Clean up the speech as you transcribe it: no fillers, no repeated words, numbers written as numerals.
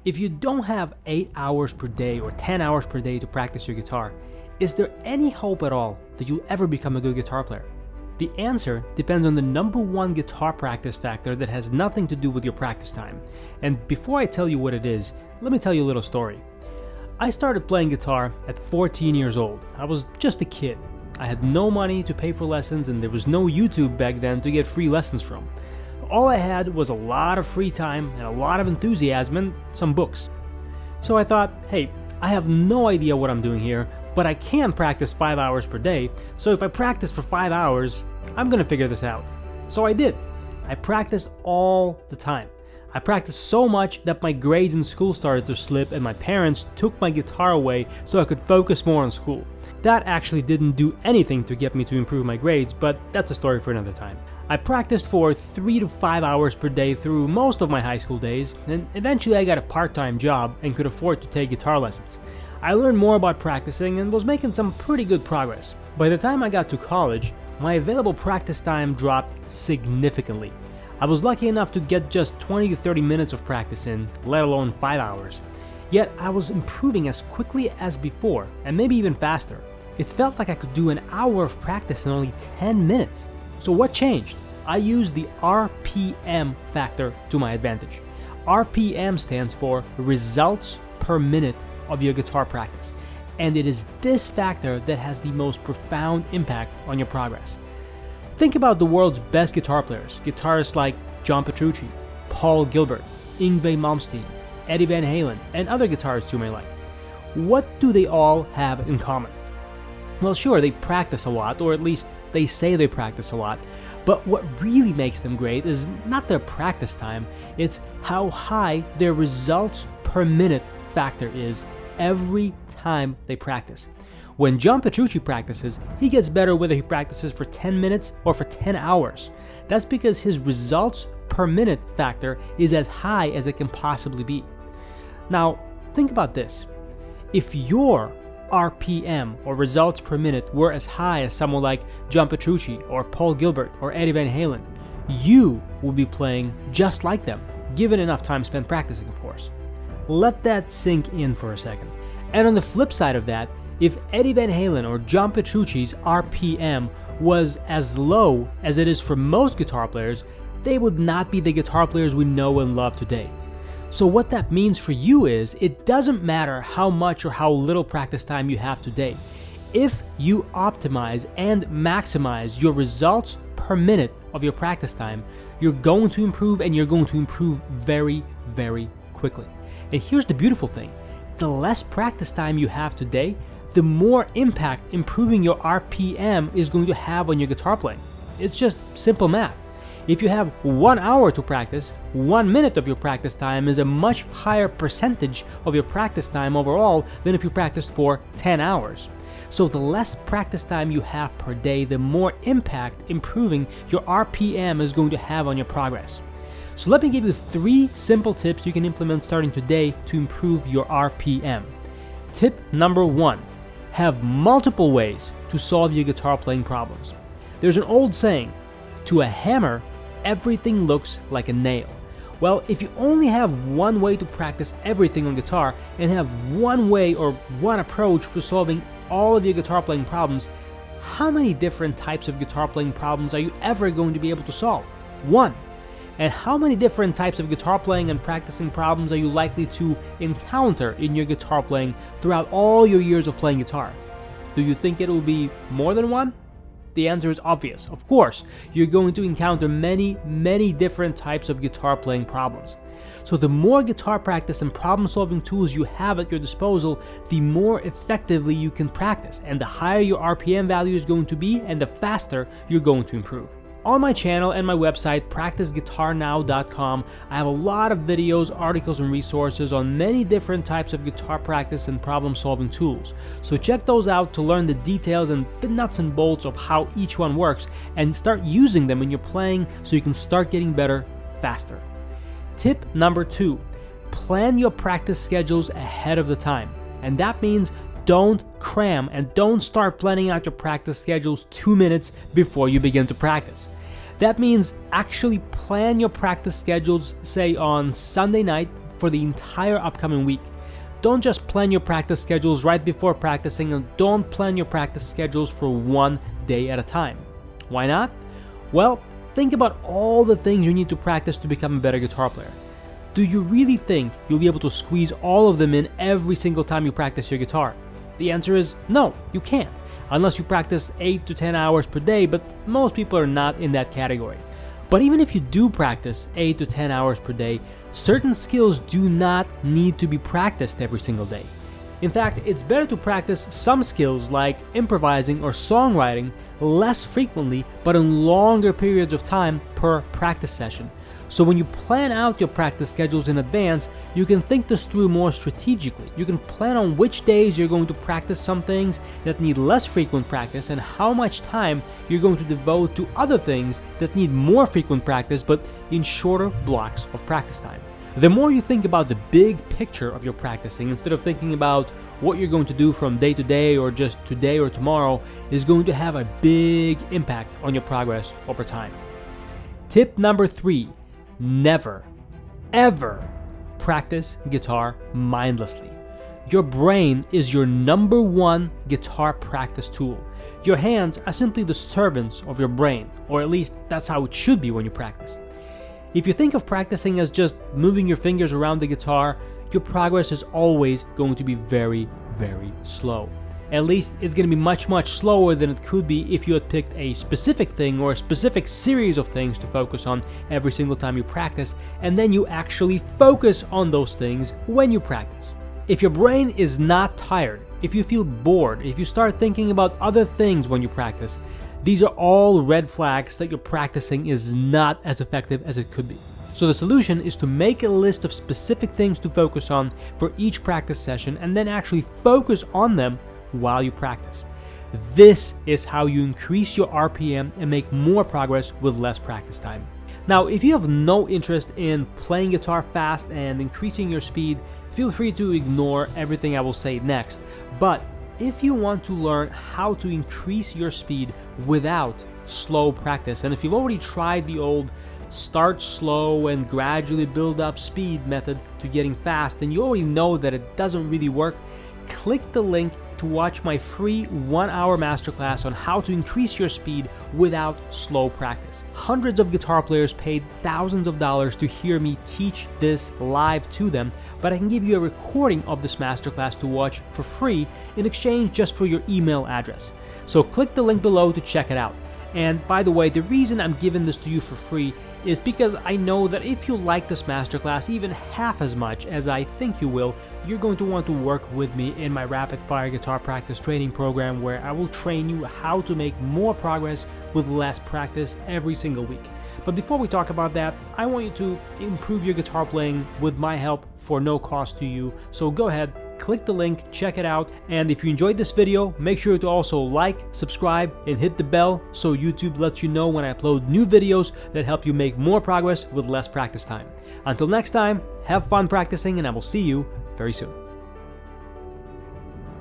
If you don't have 8 hours per day or 10 hours per day to practice your guitar, is there any hope at all that you'll ever become a good guitar player? The answer depends on the number one guitar practice factor that has nothing to do with your practice time. And before I tell you what it is, let me tell you a little story. I started playing guitar at 14 years old. I was just a kid. I had no money to pay for lessons and there was no YouTube back then to get free lessons from. All I had was a lot of free time and a lot of enthusiasm and some books. So I thought, hey, I have no idea what I'm doing here, but I can practice 5 hours per day, so if I practice for 5 hours, I'm gonna figure this out. So I did. I practiced all the time. I practiced so much that my grades in school started to slip and my parents took my guitar away so I could focus more on school. That actually didn't do anything to get me to improve my grades, but that's a story for another time. I practiced for 3 to 5 hours per day through most of my high school days, and eventually I got a part-time job and could afford to take guitar lessons. I learned more about practicing and was making some pretty good progress. By the time I got to college, my available practice time dropped significantly. I was lucky enough to get just 20 to 30 minutes of practice in, let alone 5 hours. Yet I was improving as quickly as before, and maybe even faster. It felt like I could do an hour of practice in only 10 minutes. So what changed? I used the RPM factor to my advantage. RPM stands for results per minute of your guitar practice, and it is this factor that has the most profound impact on your progress. Think about the world's best guitar players, guitarists like John Petrucci, Paul Gilbert, Yngwie Malmsteen, Eddie Van Halen, and other guitarists you may like. What do they all have in common? Well, sure, they practice a lot, or at least they say they practice a lot, but what really makes them great is not their practice time, it's how high their results per minute factor is every time they practice. When John Petrucci practices, he gets better whether he practices for 10 minutes or for 10 hours. That's because his results per minute factor is as high as it can possibly be. Now, think about this. If your RPM, or results per minute, were as high as someone like John Petrucci or Paul Gilbert or Eddie Van Halen, you will be playing just like them, given enough time spent practicing, of course. Let that sink in for a second. And on the flip side of that, if Eddie Van Halen or John Petrucci's RPM was as low as it is for most guitar players, they would not be the guitar players we know and love today. So what that means for you is, it doesn't matter how much or how little practice time you have today. If you optimize and maximize your results per minute of your practice time, you're going to improve, and you're going to improve very, very quickly. And here's the beautiful thing. The less practice time you have today, the more impact improving your RPM is going to have on your guitar playing. It's just simple math. If you have 1 hour to practice, 1 minute of your practice time is a much higher percentage of your practice time overall than if you practiced for 10 hours. So the less practice time you have per day, the more impact improving your RPM is going to have on your progress. So let me give you 3 simple tips you can implement starting today to improve your RPM. Tip number 1, have multiple ways to solve your guitar playing problems. There's an old saying, to a hammer, everything looks like a nail. Well, if you only have one way to practice everything on guitar and have one way or one approach for solving all of your guitar playing problems, how many different types of guitar playing problems are you ever going to be able to solve? 1. And how many different types of guitar playing and practicing problems are you likely to encounter in your guitar playing throughout all your years of playing guitar? Do you think it will be more than 1? The answer is obvious. Of course, you're going to encounter many, many different types of guitar playing problems. So the more guitar practice and problem-solving tools you have at your disposal, the more effectively you can practice, and the higher your RPM value is going to be, and the faster you're going to improve. On my channel and my website, practiceguitarnow.com, I have a lot of videos, articles, and resources on many different types of guitar practice and problem-solving tools. So check those out to learn the details and the nuts and bolts of how each one works, and start using them in your playing so you can start getting better faster. Tip number 2, plan your practice schedules ahead of the time. And that means don't cram and don't start planning out your practice schedules 2 minutes before you begin to practice. That means actually plan your practice schedules, say on Sunday night, for the entire upcoming week. Don't just plan your practice schedules right before practicing, and don't plan your practice schedules for one day at a time. Why not? Well, think about all the things you need to practice to become a better guitar player. Do you really think you'll be able to squeeze all of them in every single time you practice your guitar? The answer is no, you can't, unless you practice 8 to 10 hours per day, but most people are not in that category. But even if you do practice 8 to 10 hours per day, certain skills do not need to be practiced every single day. In fact, it's better to practice some skills like improvising or songwriting less frequently but in longer periods of time per practice session. So when you plan out your practice schedules in advance, you can think this through more strategically. You can plan on which days you're going to practice some things that need less frequent practice and how much time you're going to devote to other things that need more frequent practice but in shorter blocks of practice time. The more you think about the big picture of your practicing instead of thinking about what you're going to do from day to day or just today or tomorrow is going to have a big impact on your progress over time. Tip number 3. Never, ever practice guitar mindlessly. Your brain is your number one guitar practice tool. Your hands are simply the servants of your brain, or at least that's how it should be when you practice. If you think of practicing as just moving your fingers around the guitar, your progress is always going to be very, very slow. At least it's going to be much, much slower than it could be if you had picked a specific thing or a specific series of things to focus on every single time you practice, and then you actually focus on those things when you practice. If your brain is not tired, if you feel bored, if you start thinking about other things when you practice, these are all red flags that your practicing is not as effective as it could be. So the solution is to make a list of specific things to focus on for each practice session and then actually focus on them while you practice. This is how you increase your RPM and make more progress with less practice time. Now, if you have no interest in playing guitar fast and increasing your speed, feel free to ignore everything I will say next. But if you want to learn how to increase your speed without slow practice, and if you've already tried the old start slow and gradually build up speed method to getting fast, and you already know that it doesn't really work, click the link to watch my free 1-hour masterclass on how to increase your speed without slow practice. Hundreds of guitar players paid thousands of dollars to hear me teach this live to them, but I can give you a recording of this masterclass to watch for free in exchange just for your email address. So click the link below to check it out. And by the way, the reason I'm giving this to you for free is because I know that if you like this masterclass even half as much as I think you will, you're going to want to work with me in my rapid fire guitar practice training program, where I will train you how to make more progress with less practice every single week. But before we talk about that, I want you to improve your guitar playing with my help for no cost to you. So go ahead, click the link, check it out, and if you enjoyed this video, make sure to also like, subscribe, and hit the bell so YouTube lets you know when I upload new videos that help you make more progress with less practice time. Until next time, have fun practicing, and I will see you very soon.